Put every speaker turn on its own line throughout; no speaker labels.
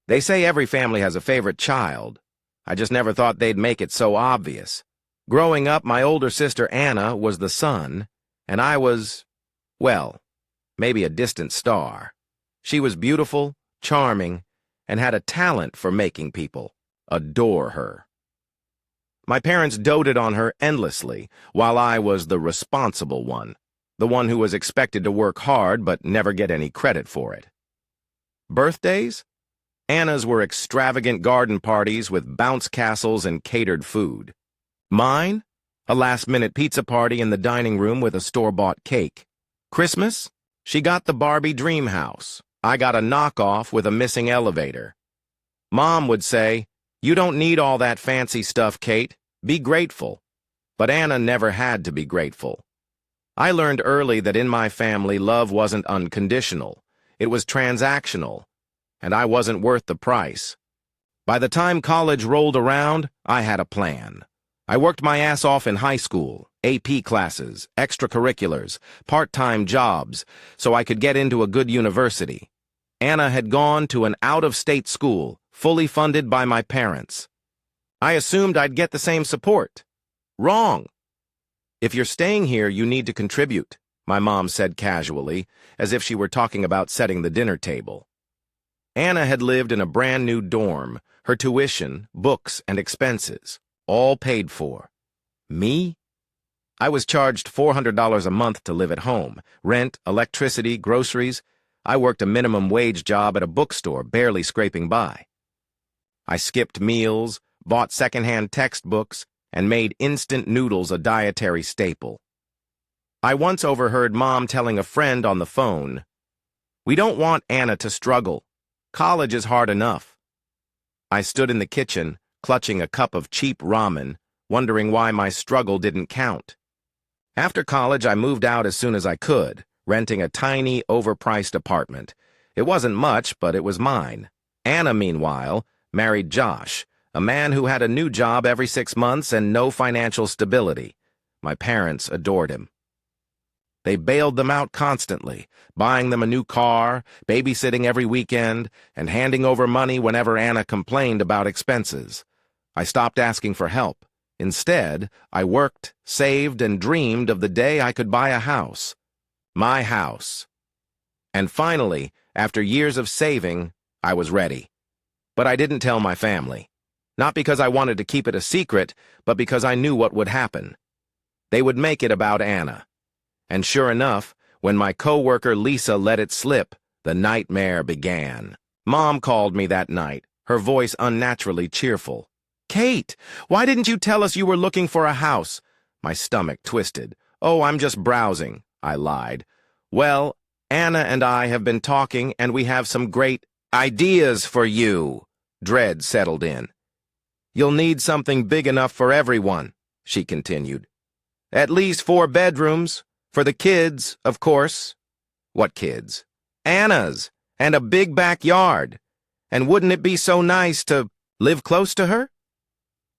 They say every family has a favorite child. I just never thought they'd make it so obvious. Growing up, my older sister Anna was the sun, and I was, well, maybe a distant star. She was beautiful, charming, and had a talent for making people adore her. My parents doted on her endlessly, while I was the responsible one, the one who was expected to work hard but never get any credit for it. Birthdays? Anna's were extravagant garden parties with bounce castles and catered food. Mine? A last-minute pizza party in the dining room with a store-bought cake. Christmas? She got the Barbie dream house. I got a knockoff with a missing elevator. Mom would say, "You don't need all that fancy stuff, Kate. Be grateful." But Anna never had to be grateful. I learned early that in my family, love wasn't unconditional. It was transactional, and I wasn't worth the price. By the time college rolled around, I had a plan. I worked my ass off in high school, AP classes, extracurriculars, part-time jobs, so I could get into a good university. Anna had gone to an out-of-state school, fully funded by my parents. I assumed I'd get the same support. Wrong. "If you're staying here, you need to contribute," my mom said casually, as if she were talking about setting the dinner table. Anna had lived in a brand-new dorm, her tuition, books, and expenses, all paid for. Me? I was charged $400 a month to live at home, rent, electricity, groceries. I worked a minimum wage job at a bookstore, barely scraping by. I skipped meals, bought secondhand textbooks, and made instant noodles a dietary staple. I once overheard Mom telling a friend on the phone, "We don't want Anna to struggle. College is hard enough." I stood in the kitchen, clutching a cup of cheap ramen, wondering why my struggle didn't count. After college, I moved out as soon as I could, renting a tiny, overpriced apartment. It wasn't much, but it was mine. Anna, meanwhile, married Josh, a man who had a new job every 6 months and no financial stability. My parents adored him. They bailed them out constantly, buying them a new car, babysitting every weekend, and handing over money whenever Anna complained about expenses. I stopped asking for help. Instead, I worked, saved, and dreamed of the day I could buy a house. My house. And finally, after years of saving, I was ready. But I didn't tell my family. Not because I wanted to keep it a secret, but because I knew what would happen. They would make it about Anna. And sure enough, when my coworker Lisa let it slip, the nightmare began. Mom called me that night, her voice unnaturally cheerful. "Kate, why didn't you tell us you were looking for a house?" My stomach twisted. "Oh, I'm just browsing," I lied. "Well, Anna and I have been talking, and we have some great ideas for you." Dread settled in. "You'll need something big enough for everyone," she continued. "At least 4 bedrooms. For the kids, of course." "What kids?" "Anna's. And a big backyard. And wouldn't it be so nice to live close to her?"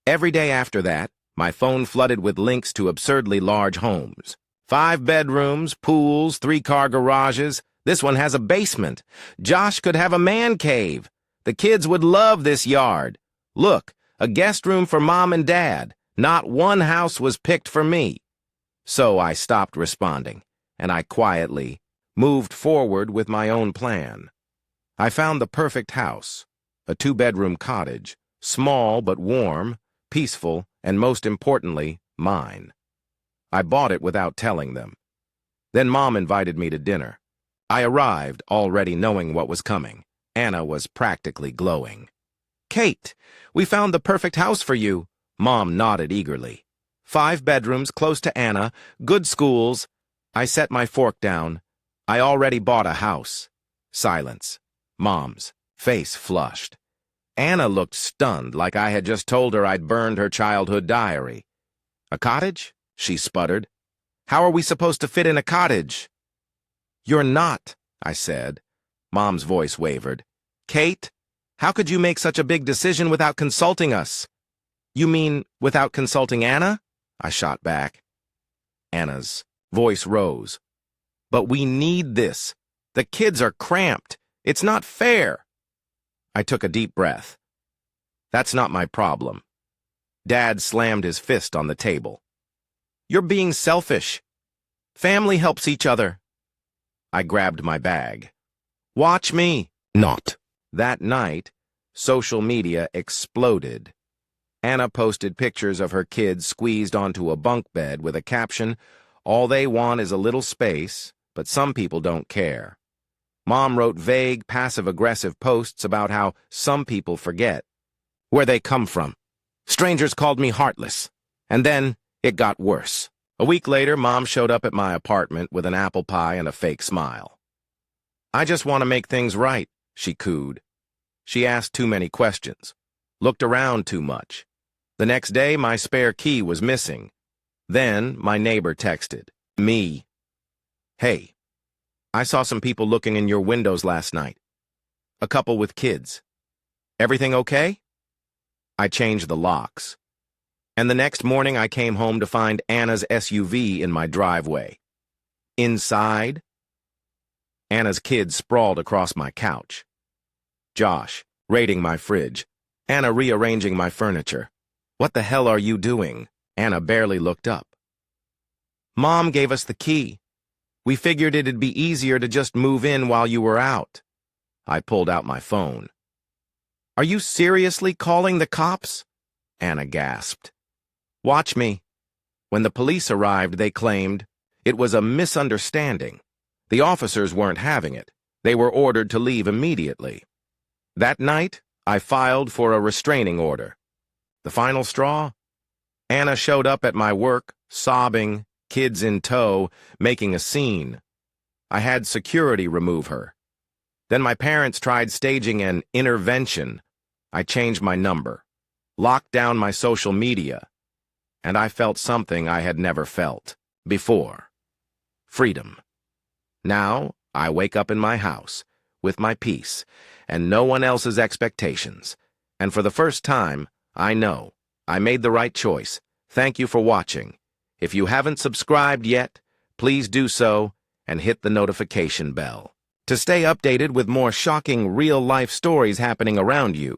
Every day after that, my phone flooded with links to absurdly large homes. 5 bedrooms, pools, 3-car garages. This one has a basement. Josh could have a man cave. The kids would love this yard. Look, a guest room for Mom and Dad. Not one house was picked for me. So I stopped responding, and I quietly moved forward with my own plan. I found the perfect house, a 2-bedroom cottage, small but warm, peaceful, and most importantly, mine. I bought it without telling them. Then Mom invited me to dinner. I arrived, already knowing what was coming. Anna was practically glowing. "Kate, we found the perfect house for you." Mom nodded eagerly. 5 bedrooms, close to Anna, good schools. I set my fork down. I already bought a house. Silence. Mom's face flushed. Anna looked stunned, like I had just told her I'd burned her childhood diary. "A cottage?" she sputtered. "How are we supposed to fit in a cottage?" "You're not," I said. Mom's voice wavered. "Kate, how could you make such a big decision without consulting us?" "You mean without consulting Anna?" I shot back. Anna's voice rose. "But we need this. The kids are cramped. It's not fair." I took a deep breath. That's not my problem. Dad slammed his fist on the table. You're being selfish. Family helps each other. I grabbed my bag. Watch me. Not. That night, social media exploded. Anna posted pictures of her kids squeezed onto a bunk bed with a caption, "All they want is a little space, but some people don't care." Mom wrote vague, passive-aggressive posts about how some people forget where they come from. Strangers called me heartless. And then it got worse. A week later, Mom showed up at my apartment with an apple pie and a fake smile. I just want to make things right, she cooed. She asked too many questions, looked around too much. The next day, my spare key was missing. Then my neighbor texted me. Hey, I saw some people looking in your windows last night. A couple with kids. Everything okay? I changed the locks. And the next morning I came home to find Anna's SUV in my driveway. Inside, Anna's kids sprawled across my couch. Josh, raiding my fridge. Anna rearranging my furniture. What the hell are you doing? Anna barely looked up. Mom gave us the key. We figured it'd be easier to just move in while you were out. I pulled out my phone. Are you seriously calling the cops? Anna gasped. Watch me. When the police arrived, they claimed it was a misunderstanding. The officers weren't having it. They were ordered to leave immediately. That night, I filed for a restraining order. The final straw? Anna showed up at my work, sobbing, kids in tow, making a scene. I had security remove her. Then my parents tried staging an intervention. I changed my number, locked down my social media, and I felt something I had never felt before. Freedom. Now, I wake up in my house, with my peace, and no one else's expectations. And for the first time, I know I made the right choice. Thank you for watching. If you haven't subscribed yet, please do so and hit the notification bell to stay updated with more shocking real-life stories happening around you.